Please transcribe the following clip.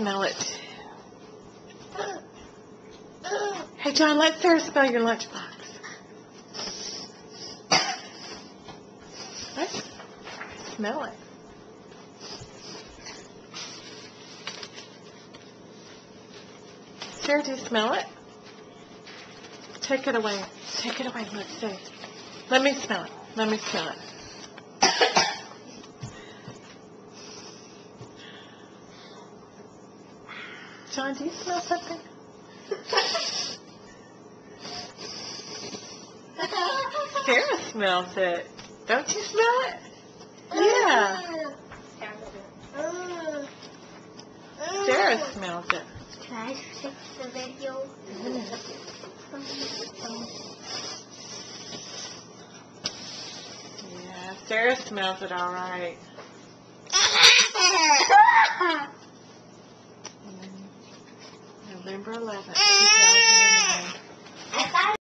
smell it. Hey, John, let Sarah smell your lunchbox. Let's smell it. Sarah, do you smell it? Take it away. Take it away. Let's see. Let me smell it. Let me smell it. John, do you smell something? Sarah smells it. Don't you smell it? Yeah. Sarah smells it. Can I fix the video? Yeah, Sarah smells it all right. November 11th, 2009.